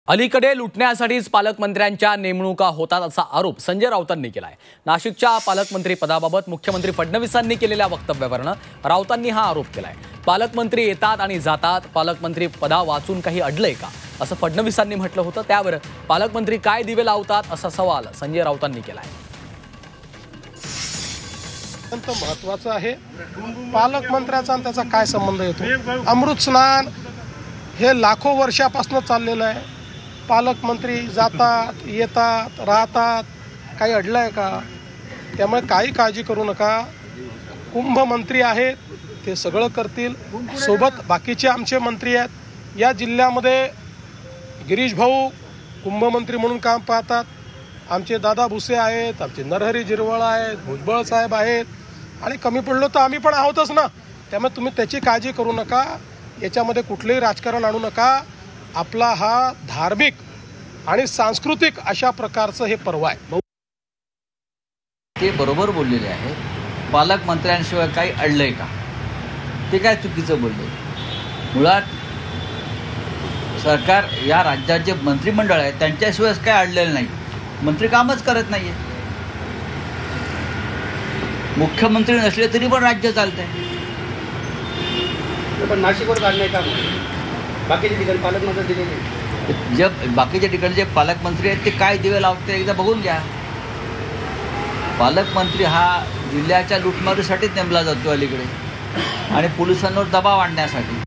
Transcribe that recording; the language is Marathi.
अलीकडे लुटण्यासाठीच पालकमंत्र्यांच्या नेमणुका होतात असा आरोप संजय राऊतांनी केलाय। नाशिकच्या पालकमंत्री पदाबाबत मुख्यमंत्री फडणवीसांनी केलेल्या वक्तव्यावरून राऊतांनी हा आरोप केलाय। पालकमंत्री येतात आणि जातात, पालकमंत्री पदा वाचून काही अडलंय का असं फडणवीसांनी म्हटलं होतं। त्यावर पालकमंत्री काय दिवे लावतात असा सवाल संजय राऊतांनी केलाय। महत्त्वाचं आहे पालकमंत्र्याचा आणि त्याचा काय संबंध येतो। अमृत स्नान हे लाखो वर्षापासून चाललेलं आहे। पालकमंत्री जातात, येतात, राहतात, काही अडलंय का? त्यामुळे काही काळजी करू नका। कुंभमंत्री आहेत, ते सगळं करतील। सोबत बाकीचे आमचे मंत्री आहेत। या जिल्ह्यामध्ये गिरीश भाऊ कुंभमंत्री म्हणून काम पाहतात। आमचे दादा भुसे आहेत, आमचे नरहरी झिरवळ आहेत, भुजबळ साहेब आहेत, आणि कमी पडलो तर आम्ही पण आहोतच ना। त्यामुळे तुम्ही त्याची काळजी करू नका, याच्यामध्ये कुठलेही राजकारण आणू नका। आपला हा धार्मिक आणि सांस्कृतिक अशा प्रकारचं हे पर्व आहे। ते बरोबर बोललेले आहे। पालकमंत्र्यांशिवाय काही अडलंय का? ते काय चुकीचं बोलले? मुळात सरकार या राज्यात जे मंत्रिमंडळ आहे त्यांच्याशिवाय काय अडलेलं नाही। मंत्री कामच करत नाहीये। मुख्यमंत्री नसले तरी पण राज्य चालतंय। पण नाशिकवर काढलंय का? बाकीच्या ठिकाणी पालकमंत्री दिलेले, जे बाकीच्या ठिकाणी जे पालकमंत्री आहेत ते काय दिवे लावते एकदा बघून घ्या। पालकमंत्री हा जिल्ह्याच्या लुटमारीसाठीच नेमला जातो अलीकडे, आणि पोलिसांवर दबाव आणण्यासाठी।